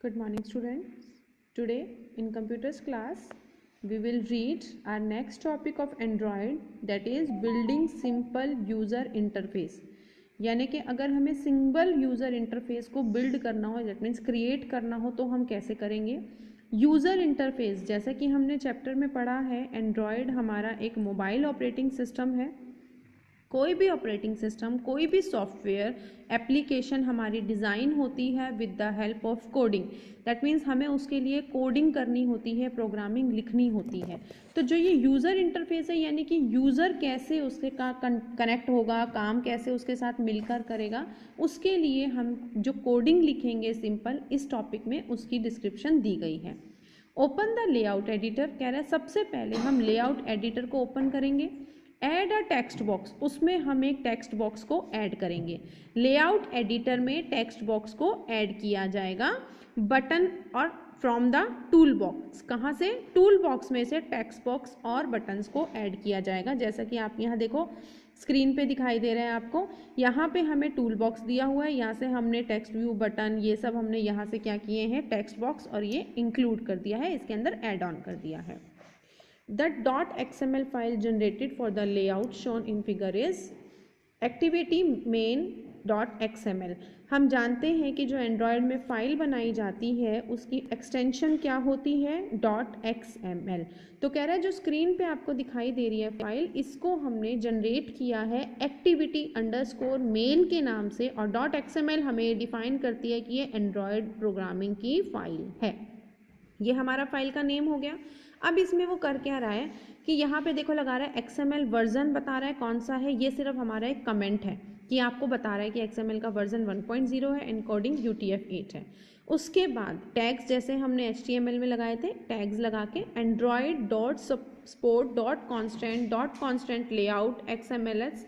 Good morning, students. Today in computers class we will read our next topic of Android, that is building simple user interface. यानी कि अगर हमें simple user interface को build करना हो, that means create करना हो, तो हम कैसे करेंगे। यूज़र इंटरफेस जैसा कि हमने चैप्टर में पढ़ा है, एंड्रॉयड हमारा एक मोबाइल ऑपरेटिंग सिस्टम है। कोई भी ऑपरेटिंग सिस्टम, कोई भी सॉफ्टवेयर एप्लीकेशन हमारी डिज़ाइन होती है with the help of coding. That means हमें उसके लिए कोडिंग करनी होती है, प्रोग्रामिंग लिखनी होती है। तो जो ये यूज़र इंटरफेस है, यानी कि यूज़र कैसे उससे का कनेक्ट होगा, काम कैसे उसके साथ मिलकर करेगा, उसके लिए हम जो कोडिंग लिखेंगे सिंपल, इस टॉपिक में उसकी डिस्क्रिप्शन दी गई है। ओपन द लेआउट एडिटर कह रहा है, सबसे पहले हम लेआउट एडिटर को ओपन करेंगे। ऐड अ टेक्स्ट बॉक्स, उसमें हम एक टेक्स्ट बॉक्स को ऐड करेंगे। लेआउट एडिटर में टेक्स्ट बॉक्स को ऐड किया जाएगा। बटन और फ्रॉम द टूल बॉक्स, कहाँ से, टूल बॉक्स में से टेक्स्ट बॉक्स और बटन्स को ऐड किया जाएगा। जैसा कि आप यहाँ देखो स्क्रीन पे दिखाई दे रहा है आपको, यहाँ पे हमें टूल बॉक्स दिया हुआ है, यहाँ से हमने टेक्स्ट व्यू, बटन, ये सब हमने यहाँ से क्या किए हैं, टेक्स्ट बॉक्स, और ये इंक्लूड कर दिया है, इसके अंदर ऐड ऑन कर दिया है। The .xml file generated for the layout shown in figure is activity main.xml। हम जानते हैं कि जो एंड्रॉयड में फ़ाइल बनाई जाती है उसकी एक्सटेंशन क्या होती है, .xml। तो कह रहा है जो स्क्रीन पे आपको दिखाई दे रही है फाइल, इसको हमने जनरेट किया है activity_main के नाम से, और .xml हमें डिफाइन करती है कि ये एंड्रॉयड प्रोग्रामिंग की फ़ाइल है। ये हमारा फाइल का नेम हो गया। अब इसमें वो कर क्या रहा है कि यहाँ पे देखो लगा रहा है XML वर्जन बता रहा है कौन सा है, ये सिर्फ हमारा एक कमेंट है कि आपको बता रहा है कि XML का वर्जन 1.0 है, एनकोडिंग UTF-8 है। उसके बाद टैग्स जैसे हमने HTML में लगाए थे, टैग्स लगा के android.support.constant layout XMLs,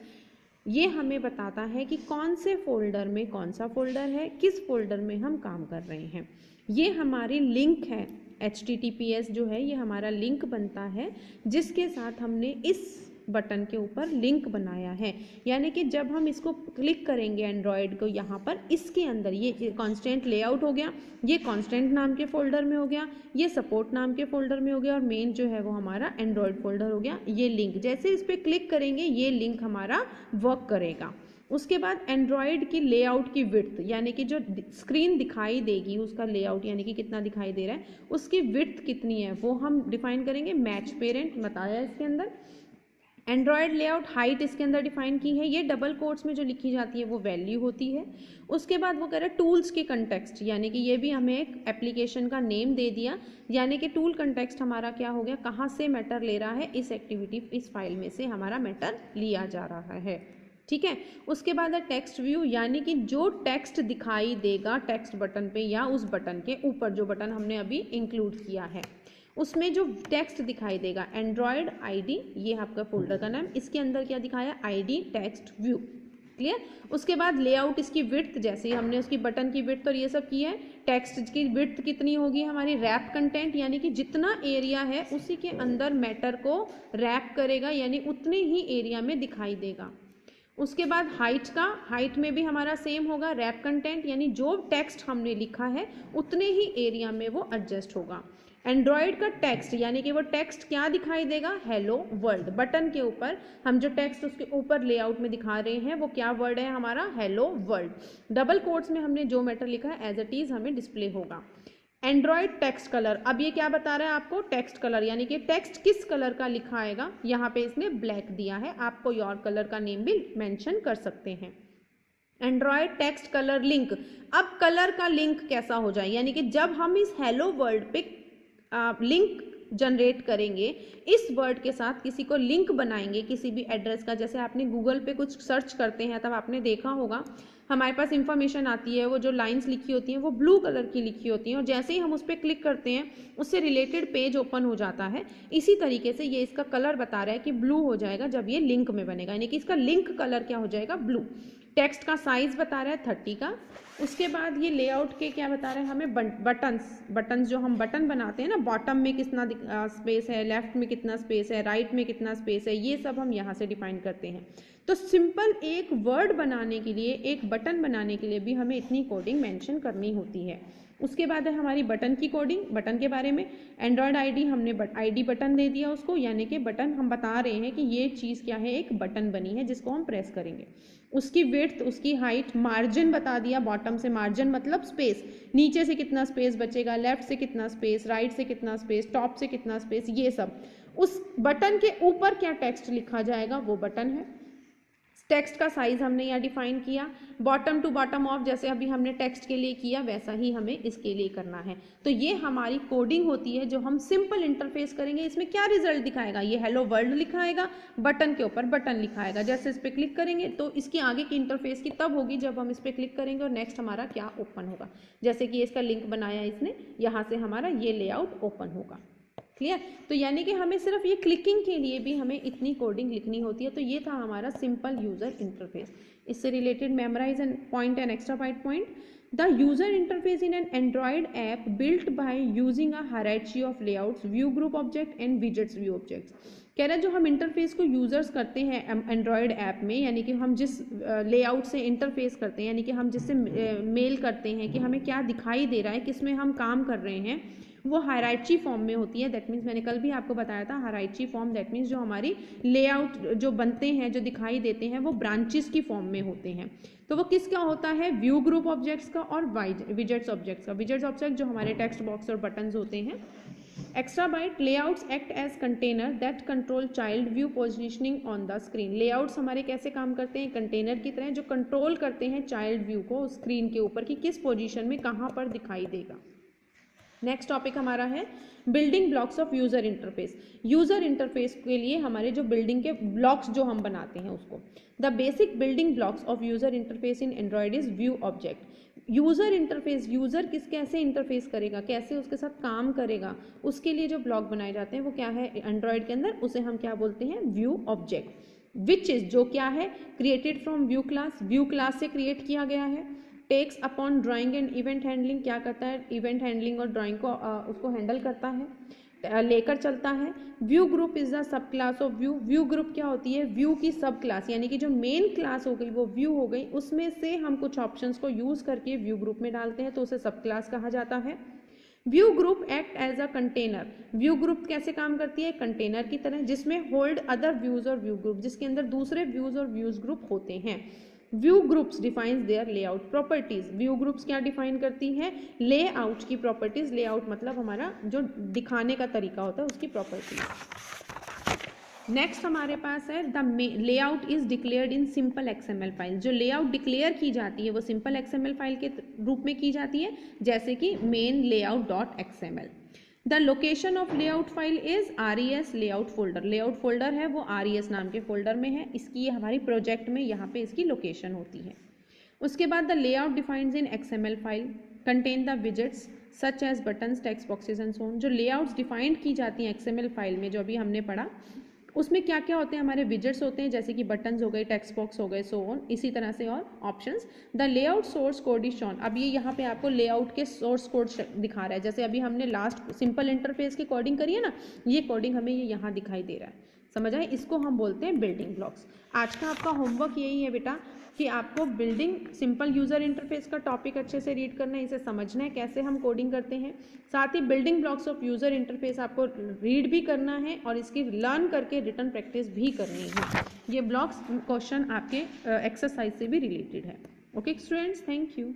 ये हमें बताता है कि कौन से फोल्डर में कौन सा फोल्डर है, किस फोल्डर में हम काम कर रहे हैं। ये हमारी लिंक है, HTTPS जो है ये हमारा लिंक बनता है, जिसके साथ हमने इस बटन के ऊपर लिंक बनाया है। यानी कि जब हम इसको क्लिक करेंगे एंड्रॉयड को, यहाँ पर इसके अंदर ये कांस्टेंट लेआउट हो गया, ये कांस्टेंट नाम के फोल्डर में हो गया, ये सपोर्ट नाम के फोल्डर में हो गया, और मेन जो है वो हमारा एंड्रॉयड फोल्डर हो गया। ये लिंक जैसे इस पर क्लिक करेंगे ये लिंक हमारा वर्क करेगा। उसके बाद एंड्रॉयड की लेआउट की विड्थ, यानी कि जो स्क्रीन दिखाई देगी उसका लेआउट, यानी कि कितना दिखाई दे रहा है, उसकी विड्थ कितनी है वो हम डिफाइन करेंगे। मैच पेरेंट बताया इसके अंदर। एंड्रॉयड लेआउट हाइट इसके अंदर डिफाइन की है, ये डबल कोट्स में जो लिखी जाती है वो वैल्यू होती है। उसके बाद वो कह रहा है टूल्स के कंटेक्स्ट, यानी कि ये भी हमें एक एप्लीकेशन का नेम दे दिया, यानी कि टूल कंटेक्स्ट हमारा क्या हो गया, कहाँ से मैटर ले रहा है, इस एक्टिविटी, इस फाइल में से हमारा मैटर लिया जा रहा है। ठीक है। उसके बाद है टेक्स्ट व्यू, यानी कि जो टेक्स्ट दिखाई देगा टेक्स्ट बटन पे या उस बटन के ऊपर, जो बटन हमने अभी इंक्लूड किया है उसमें जो टेक्स्ट दिखाई देगा, एंड्रॉयड ID, ये आपका फोल्डर का नाम, इसके अंदर क्या दिखाया, ID टेक्स्ट व्यू। क्लियर। उसके बाद लेआउट, इसकी विड्थ, जैसे ही हमने उसकी बटन की विड्थ और ये सब की है, टेक्स्ट की विड्थ कितनी होगी हमारी, रैप कंटेंट, यानी कि जितना एरिया है उसी के अंदर मैटर को रैप करेगा, यानी उतने ही एरिया में दिखाई देगा। उसके बाद हाइट का, हाइट में भी हमारा सेम होगा, रैप कंटेंट, यानी जो टेक्स्ट हमने लिखा है उतने ही एरिया में वो एडजस्ट होगा। एंड्रॉयड का टेक्स्ट, यानी कि वो टेक्स्ट क्या दिखाई देगा, हेलो वर्ल्ड। बटन के ऊपर हम जो टेक्स्ट उसके ऊपर लेआउट में दिखा रहे हैं वो क्या वर्ड है हमारा, हेलो वर्ल्ड। डबल कोट्स में हमने जो मैटर लिखा है एज इट इज हमें डिस्प्ले होगा। एंड्रॉयड टेक्स्ट कलर, अब ये क्या बता रहा है आपको, टेक्स्ट कलर, यानी कि टेक्स्ट किस कलर का लिखा आएगा, यहाँ पे इसने ब्लैक दिया है, आपको योर कलर का नेम भी मेंशन कर सकते हैं। एंड्रॉयड टेक्स्ट कलर लिंक, अब कलर का लिंक कैसा हो जाए, यानी कि जब हम इस हेलो वर्ल्ड पे लिंक जनरेट करेंगे, इस वर्ड के साथ किसी को लिंक बनाएंगे किसी भी एड्रेस का, जैसे आपने गूगल पे कुछ सर्च करते हैं तब आपने देखा होगा हमारे पास इंफॉर्मेशन आती है, वो जो लाइंस लिखी होती हैं वो ब्लू कलर की लिखी होती हैं, और जैसे ही हम उस पर क्लिक करते हैं उससे रिलेटेड पेज ओपन हो जाता है। इसी तरीके से ये इसका कलर बता रहा है कि ब्लू हो जाएगा जब ये लिंक में बनेगा, यानी कि इसका लिंक कलर क्या हो जाएगा, ब्लू। टेक्स्ट का साइज बता रहा है 30 का। उसके बाद ये लेआउट के क्या बता रहे हैं हमें, बटन्स जो हम बटन बनाते हैं ना, बॉटम में कितना स्पेस है, लेफ्ट में कितना स्पेस है, राइट में कितना स्पेस है, ये सब हम यहाँ से डिफाइन करते हैं। तो सिंपल एक वर्ड बनाने के लिए, एक बटन बनाने के लिए भी हमें इतनी कोडिंग मेंशन करनी होती है। उसके बाद है हमारी बटन की कोडिंग। बटन के बारे में एंड्रॉयड आईडी, हमने आईडी बटन दे दिया उसको, यानी कि बटन हम बता रहे हैं कि ये चीज़ क्या है, एक बटन बनी है जिसको हम प्रेस करेंगे। उसकी विड्थ, उसकी हाइट, मार्जिन बता दिया, बॉटम से मार्जिन मतलब स्पेस, नीचे से कितना स्पेस बचेगा, लेफ्ट से कितना स्पेस, राइट से कितना स्पेस, टॉप से कितना स्पेस, ये सब। उस बटन के ऊपर क्या टेक्स्ट लिखा जाएगा वो बटन है। टेक्स्ट का साइज हमने यहाँ डिफाइन किया, बॉटम टू बॉटम ऑफ जैसे अभी हमने टेक्स्ट के लिए किया वैसा ही हमें इसके लिए करना है। तो ये हमारी कोडिंग होती है जो हम सिंपल इंटरफेस करेंगे। इसमें क्या रिजल्ट दिखाएगा, ये हेलो वर्ल्ड लिखाएगा, बटन के ऊपर बटन लिखाएगा। जैसे इस पर क्लिक करेंगे तो इसकी आगे की इंटरफेस की तब होगी जब हम इस पर क्लिक करेंगे और नेक्स्ट हमारा क्या ओपन होगा। जैसे कि इसका लिंक बनाया इसने, यहाँ से हमारा ये लेआउट ओपन होगा। क्लियर। तो यानी कि हमें सिर्फ ये क्लिकिंग के लिए भी हमें इतनी कोडिंग लिखनी होती है। तो ये था हमारा सिंपल यूजर इंटरफेस। इससे related memorise and point and extra point. The user interface in an Android app built by using a hierarchy of layouts, view group object and widgets view objects. कह रहे हैं जो हम interface को users करते हैं Android app में, यानी कि हम जिस लेआउट से इंटरफेस करते हैं, यानी कि हम जिससे मेल करते हैं कि हमें क्या दिखाई दे रहा है, किस में हम काम कर रहे हैं, वो हायरार्ची फॉर्म में होती है। दैट मीन्स मैंने कल भी आपको बताया था हायरार्ची फॉर्म, दैट मीन्स जो हमारी लेआउट जो बनते हैं, जो दिखाई देते हैं, वो ब्रांचेस की फॉर्म में होते हैं। तो वो किसका होता है, व्यू ग्रुप ऑब्जेक्ट्स का और विजेट्स ऑब्जेक्ट्स का। विजेट्स ऑब्जेक्ट जो हमारे टेक्स्ट बॉक्स और बटन्स होते हैं। Extra byte, layouts act as container that control child view positioning on the screen. Layouts हमारे कैसे काम करते हैं, कंटेनर की तरह जो कंट्रोल करते हैं चाइल्ड व्यू को स्क्रीन के ऊपर कि किस पोजीशन में कहाँ पर दिखाई देगा। नेक्स्ट टॉपिक हमारा है building blocks of user interface. User interface के लिए हमारे जो बिल्डिंग के ब्लॉक्स जो हम बनाते हैं उसको, the basic building blocks of user interface in Android is view object. User interface, user कैसे इंटरफेस करेगा, कैसे उसके साथ काम करेगा, उसके लिए जो ब्लॉक बनाए जाते हैं वो क्या है एंड्रॉयड के अंदर, उसे हम क्या बोलते हैं, व्यू ऑब्जेक्ट। विच इज जो क्या है, created from view class, view class से क्रिएट किया गया है। Takes upon drawing and event handling, क्या करता है, इवेंट हैंडलिंग और ड्राइंग को उसको हैंडल करता है, लेकर चलता है। View group is the sub class of view. View group क्या होती है, व्यू की सब क्लास, यानी कि जो मेन क्लास हो गई वो व्यू हो गई, उसमें से हम कुछ ऑप्शंस को यूज करके व्यू ग्रुप में डालते हैं तो उसे सब क्लास कहा जाता है। View group act as a container. View group कैसे काम करती है, कंटेनर की तरह, जिसमें होल्ड अदर व्यूज और व्यू ग्रुप, जिसके अंदर दूसरे व्यूज और व्यूज ग्रुप होते हैं। View groups defines their layout properties. View groups क्या डिफाइन करती है, लेआउट की प्रॉपर्टीज। लेआउट मतलब हमारा जो दिखाने का तरीका होता है उसकी प्रॉपर्टीज। नेक्स्ट हमारे पास है the layout is declared in simple XML file. जो लेआउट डिक्लेयर की जाती है वो सिंपल एक्सएमएल फाइल के रूप में की जाती है, जैसे कि main layout dot XML. The location of layout file is RES layout folder. Layout folder है वो RES नाम के फोल्डर में है, इसकी ये हमारी प्रोजेक्ट में यहाँ पे इसकी लोकेशन होती है। उसके बाद the layout defines in XML file contain the widgets such as buttons, text boxes and so on. जो लेआउट्स डिफाइंड की जाती हैं XML फाइल में, जो अभी हमने पढ़ा, उसमें क्या क्या होते हैं, हमारे विजेट्स होते हैं जैसे कि बटन्स हो गए, टेक्स्ट बॉक्स हो गए, सो ऑन, इसी तरह से और options. The layout source code is shown. अब ये यहाँ पे आपको लेआउट के सोर्स कोड दिखा रहा है, जैसे अभी हमने लास्ट सिंपल इंटरफेस की कोडिंग करी है ना, ये कोडिंग हमें ये यहाँ दिखाई दे रहा है, समझ आए, इसको हम बोलते हैं बिल्डिंग ब्लॉक्स। आज का आपका होमवर्क यही है बेटा कि आपको बिल्डिंग सिंपल यूजर इंटरफेस का टॉपिक अच्छे से रीड करना है, इसे समझना है कैसे हम कोडिंग करते हैं, साथ ही building blocks of user interface आपको रीड भी करना है और इसकी लर्न करके रिटन प्रैक्टिस भी करनी है। ये ब्लॉक्स क्वेश्चन आपके एक्सरसाइज से भी रिलेटेड है। Okay students, thank you.